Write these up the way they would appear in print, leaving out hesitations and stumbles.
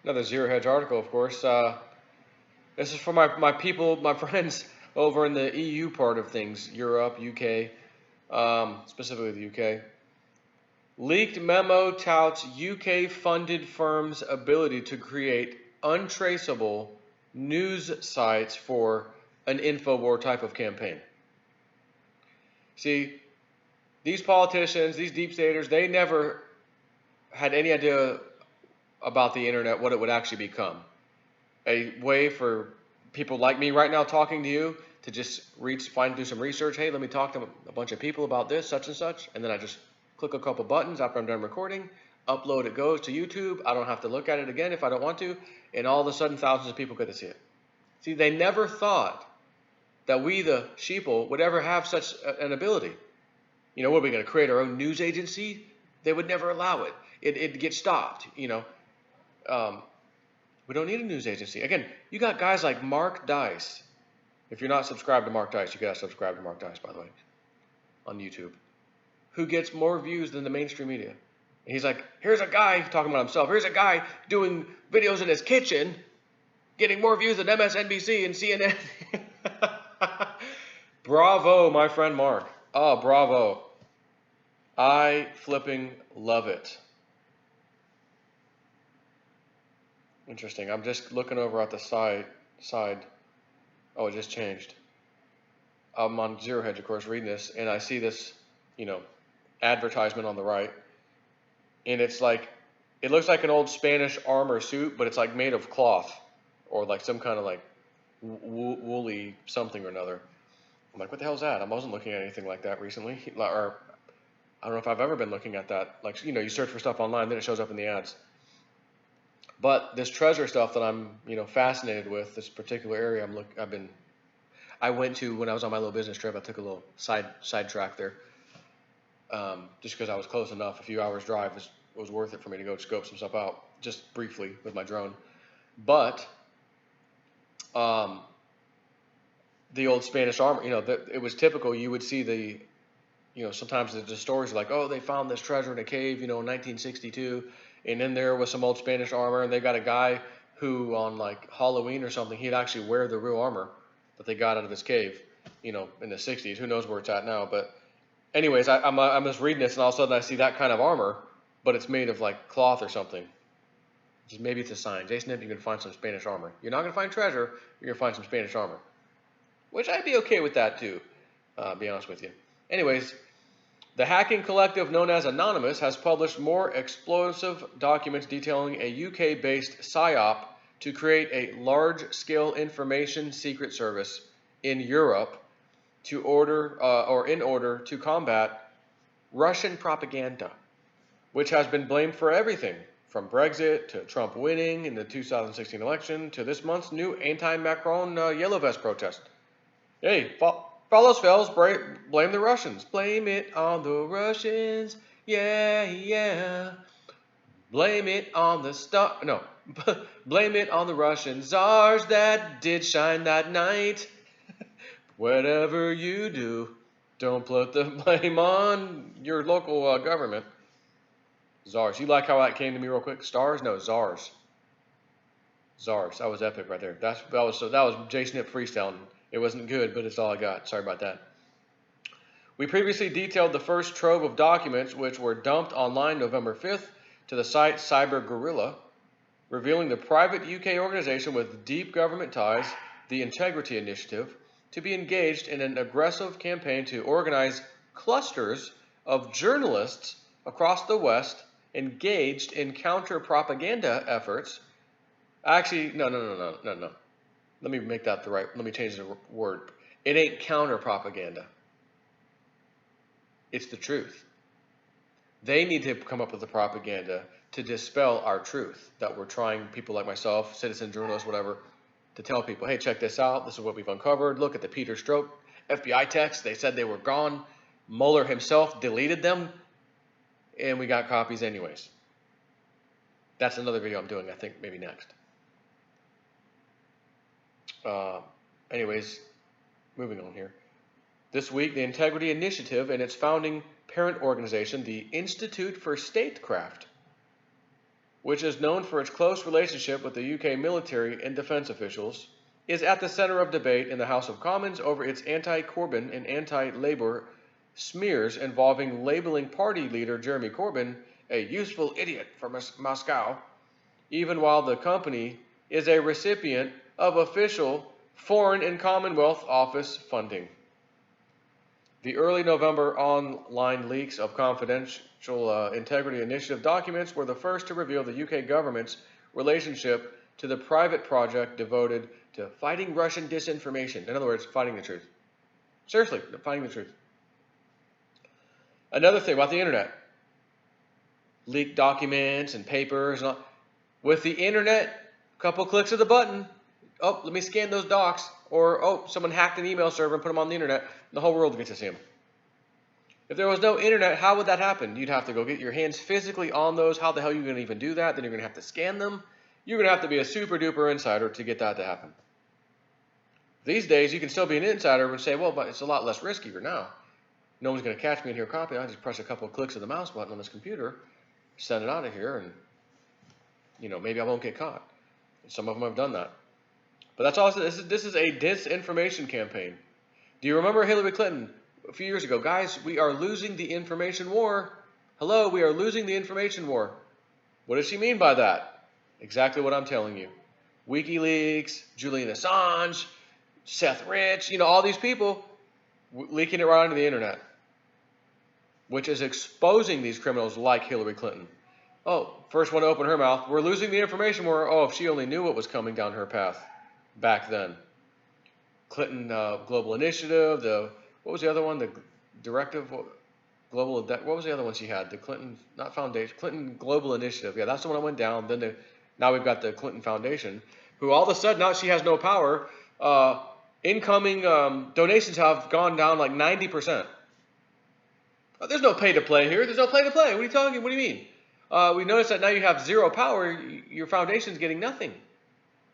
Another Zero Hedge article, of course. This is for my people, my friends over in the EU part of things, Europe, UK, specifically the UK. Leaked memo touts UK funded firm's ability to create untraceable news sites for an InfoWar type of campaign. See, these politicians, these deep staters, they never had any idea about the internet, what it would actually become. A way for people like me right now talking to you to just do some research. Hey, let me talk to a bunch of people about this, such and such, and then I just click a couple buttons after I'm done recording, upload it goes to YouTube. I don't have to look at it again if I don't want to, and all of a sudden thousands of people get to see it. See, they never thought that we, the sheeple, would ever have such an ability. You know, what are we going to create our own news agency? They would never allow it. It'd get stopped, you know. We don't need a news agency. Again, you got guys like Mark Dice. If you're not subscribed to Mark Dice, you got to subscribe to Mark Dice, by the way, on YouTube, who gets more views than the mainstream media. And he's like, here's a guy talking about himself. Here's a guy doing videos in his kitchen, getting more views than MSNBC and CNN. Bravo, my friend Mark. Oh, bravo. I flipping love it. Interesting. I'm just looking over at the side. Oh, it just changed. I'm on Zero Hedge, of course, reading this, and I see this, you know, advertisement on the right, and it's like, it looks like an old Spanish armor suit, but it's like made of cloth, or like some kind of like woolly something or another. I'm like, what the hell is that? I wasn't looking at anything like that recently, or I don't know if I've ever been looking at that. Like, you know, you search for stuff online, then it shows up in the ads. But this treasure stuff that I'm, you know, fascinated with, this particular area I went to when I was on my little business trip. I took a little sidetrack there, just because I was close enough. A few hours drive was worth it for me to go scope some stuff out, just briefly with my drone. But the old Spanish armor, you know, it was typical. You would see you know, sometimes the stories are like, oh, they found this treasure in a cave, you know, in 1962. And in there was some old Spanish armor, and they got a guy who, on like Halloween or something, he'd actually wear the real armor that they got out of his cave, you know, in the 60s. Who knows where it's at now? But anyways, I'm just reading this, and all of a sudden I see that kind of armor, but it's made of like cloth or something. Maybe it's a sign. Jason, if you can find some Spanish armor. You're not going to find treasure, you're going to find some Spanish armor. Which I'd be okay with that too, be honest with you. Anyways, the hacking collective known as Anonymous has published more explosive documents detailing a UK-based PSYOP to create a large-scale information secret service in Europe in order to combat Russian propaganda, which has been blamed for everything from Brexit to Trump winning in the 2016 election to this month's new anti-Macron Yellow Vest protest. Hey, fellas, blame the Russians. Blame it on the Russians. Yeah, yeah. Blame it on blame it on the Russian czars that did shine that night. Whatever you do, don't put the blame on your local government. Czars. You like how that came to me real quick? Stars? No, czars. Czars. That was epic right there. That was J-Snip freestyling. It wasn't good, but it's all I got. Sorry about that. We previously detailed the first trove of documents which were dumped online November 5th to the site Cyber Guerrilla, revealing the private UK organization with deep government ties, the Integrity Initiative, to be engaged in an aggressive campaign to organize clusters of journalists across the West engaged in counter-propaganda efforts. Actually, no. Let me change the word. It ain't counter-propaganda. It's the truth. They need to come up with the propaganda to dispel our truth that we're trying, people like myself, citizen journalists, whatever, to tell people, hey, check this out. This is what we've uncovered. Look at the Peter Strzok FBI texts. They said they were gone. Mueller himself deleted them, and we got copies anyways. That's another video I'm doing, I think, maybe next. Anyways, moving on here. This week, the Integrity Initiative and its founding parent organization, the Institute for Statecraft, which is known for its close relationship with the UK military and defence officials, is at the centre of debate in the House of Commons over its anti-Corbyn and anti-Labour smears involving labelling party leader Jeremy Corbyn a useful idiot from Moscow, even while the company is a recipient of official Foreign and Commonwealth Office funding. The early November online leaks of confidential Integrity Initiative documents were the first to reveal the UK government's relationship to the private project devoted to fighting Russian disinformation. In other words, fighting the truth. Seriously, fighting the truth. Another thing about the internet. Leaked documents and papers. And all. With the internet, a couple clicks of the button. Oh, let me scan those docs. Or, oh, someone hacked an email server and put them on the internet. The whole world gets to see them. If there was no internet, how would that happen? You'd have to go get your hands physically on those. How the hell are you going to even do that? Then you're going to have to scan them. You're going to have to be a super duper insider to get that to happen. These days, you can still be an insider and say, well, but it's a lot less riskier now. No one's going to catch me in here copying. I just press a couple of clicks of the mouse button on this computer, send it out of here, and, you know, maybe I won't get caught. Some of them have done that. But that's all. This is a disinformation campaign. Do you remember Hillary Clinton a few years ago? Guys, we are losing the information war. Hello, we are losing the information war. What does she mean by that? Exactly what I'm telling you. WikiLeaks, Julian Assange, Seth Rich, you know, all these people leaking it right onto the internet, which is exposing these criminals like Hillary Clinton. Oh, first one to open her mouth. We're losing the information war. Oh, if she only knew what was coming down her path back then. Clinton Global Initiative, what was the other one? The Directive Global, what was the other one she had? The Clinton, not Foundation, Clinton Global Initiative. Yeah, that's the one that went down. Then now we've got the Clinton Foundation, who all of a sudden now she has no power. Incoming donations have gone down like 90%. There's no pay to play here. There's no pay to play. What are you talking? What do you mean? We noticed that now you have zero power. Your foundation's getting nothing.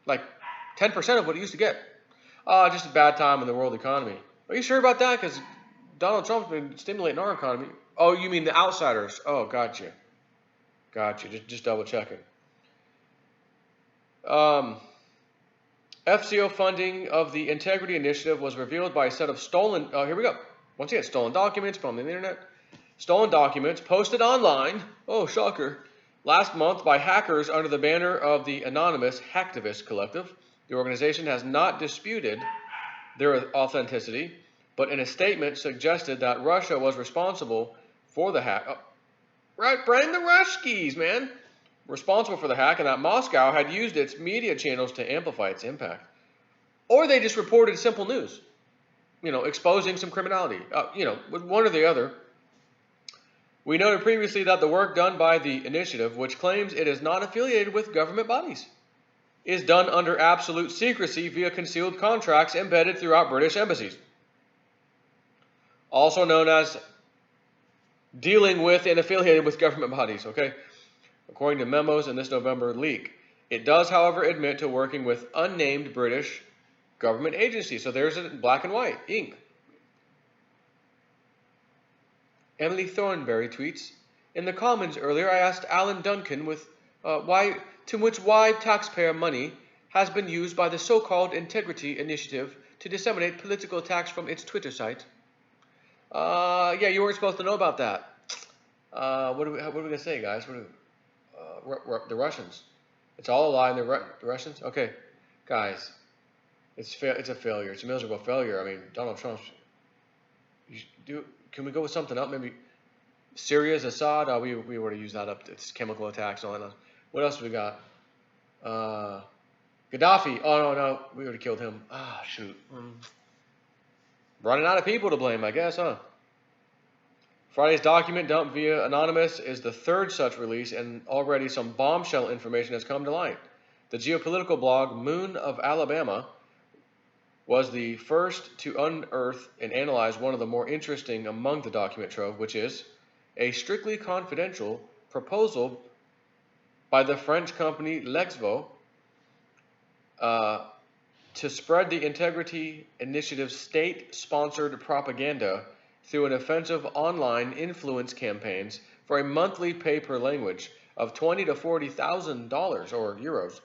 Like 10% of what it used to get. Just a bad time in the world economy. Are you sure about that? Because Donald Trump's been stimulating our economy. Oh, you mean the outsiders? Oh, gotcha. Gotcha. Just double checking. FCO funding of the Integrity Initiative was revealed by a set of stolen, here we go. Once again, stolen documents from the internet. Stolen documents posted online, oh shocker, last month by hackers under the banner of the anonymous Hacktivist Collective. The organization has not disputed their authenticity, but in a statement suggested that Russia was responsible for the hack. Oh, right, blame the Ruskies, man. Responsible for the hack, and that Moscow had used its media channels to amplify its impact. Or they just reported simple news, you know, exposing some criminality, you know, one or the other. We noted previously that the work done by the initiative, which claims it is not affiliated with government bodies, is done under absolute secrecy via concealed contracts embedded throughout British embassies. Also known as dealing with and affiliated with government bodies, okay? According to memos in this November leak. It does, however, admit to working with unnamed British government agencies. So there's it in black and white, ink. Emily Thornberry tweets, in the Commons earlier I asked Alan Duncan why taxpayer money has been used by the so-called Integrity Initiative to disseminate political attacks from its Twitter site. Yeah, you weren't supposed to know about that. What are we going to say, guys? The Russians. It's all a lie. The Russians? Okay, guys, it's a failure. It's a miserable failure. I mean, Donald Trump. Can we go with something else? Maybe Syria's Assad. We were to use that up. It's chemical attacks and all that. What else do we got? Gaddafi. Oh no, we would have killed him. Shoot. Running out of people to blame, I guess, huh? Friday's document dump via Anonymous is the third such release, and already some bombshell information has come to light. The geopolitical blog Moon of Alabama was the first to unearth and analyze one of the more interesting among the document trove, which is a strictly confidential proposal by the French company Lexvo to spread the Integrity Initiative's state-sponsored propaganda through an offensive online influence campaigns for a monthly pay-per-language of $20,000 to $40,000 or euros.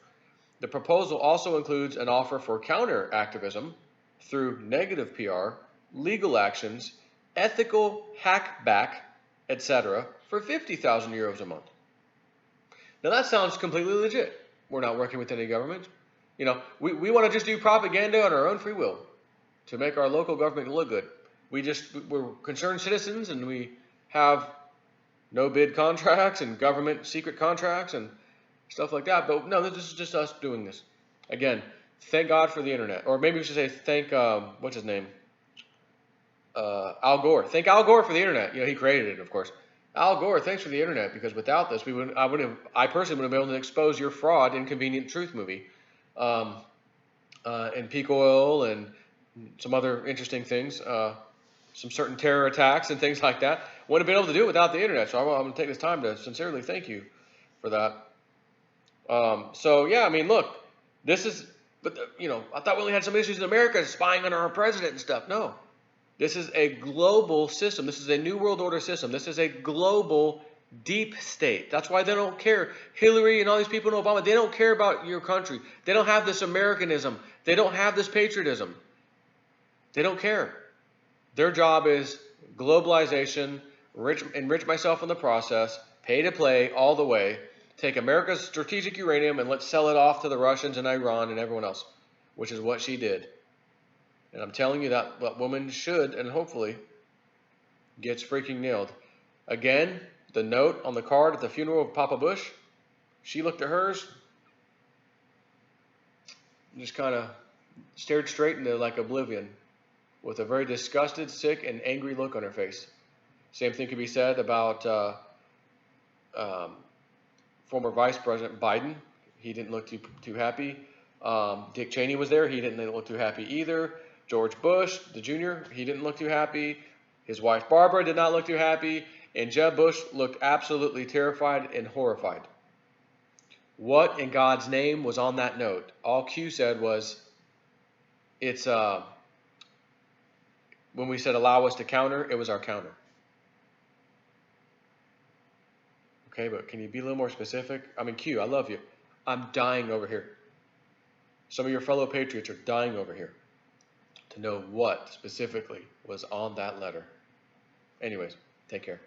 The proposal also includes an offer for counter activism through negative PR, legal actions, ethical hackback, etc., for 50,000 euros a month. Now that sounds completely legit. We're not working with any government. You know, we want to just do propaganda on our own free will to make our local government look good. We're concerned citizens, and we have no bid contracts and government secret contracts and stuff like that. But no, this is just us doing this. Again, thank God for the internet. Or maybe we should say thank, what's his name? Al Gore. Thank Al Gore for the internet. You know, he created it, of course. Al Gore, thanks for the internet, because without this, I personally wouldn't have been able to expose your fraud in Convenient Truth movie, and peak oil and some other interesting things, some certain terror attacks and things like that. Wouldn't have been able to do it without the internet. So I'm going to take this time to sincerely thank you for that. So yeah, I mean, look, this is, you know, I thought we only had some issues in America spying on our president and stuff. No. This is a global system. This is a new world order system. This is a global deep state. That's why they don't care. Hillary and all these people in Obama, they don't care about your country. They don't have this Americanism. They don't have this patriotism. They don't care. Their job is globalization, enrich myself in the process, pay to play all the way, take America's strategic uranium and let's sell it off to the Russians and Iran and everyone else, which is what she did. And I'm telling you that what woman should, and hopefully, gets freaking nailed. Again, the note on the card at the funeral of Papa Bush, she looked at hers, and just kind of stared straight into like oblivion with a very disgusted, sick, and angry look on her face. Same thing could be said about former Vice President Biden. He didn't look too happy. Dick Cheney was there. He didn't look too happy either. George Bush, the Jr., he didn't look too happy. His wife Barbara did not look too happy. And Jeb Bush looked absolutely terrified and horrified. What in God's name was on that note? All Q said was, it's, when we said allow us to counter, it was our counter. Okay, but can you be a little more specific? I mean, Q, I love you. I'm dying over here. Some of your fellow patriots are dying over here to know what specifically was on that letter. Anyways, take care.